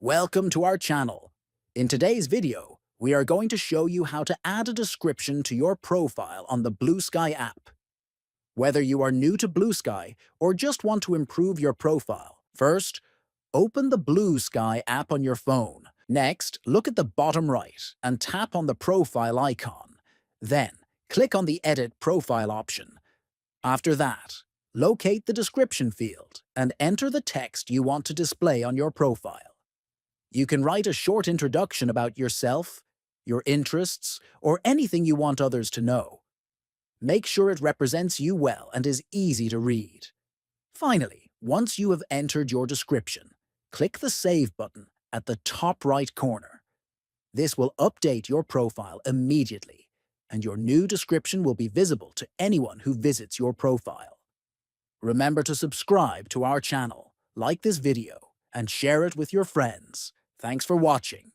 Welcome to our channel. In today's video, we are going to show you how to add a description to your profile on the Bluesky app. Whether you are new to Bluesky or just want to improve your profile, first, open the Bluesky app on your phone. Next, look at the bottom right and tap on the profile icon. Then, click on the Edit Profile option. After that, locate the description field and enter the text you want to display on your profile. You can write a short introduction about yourself, your interests, or anything you want others to know. Make sure it represents you well and is easy to read. Finally, once you have entered your description, click the Save button at the top right corner. This will update your profile immediately, and your new description will be visible to anyone who visits your profile. Remember to subscribe to our channel, like this video, and share it with your friends. Thanks for watching.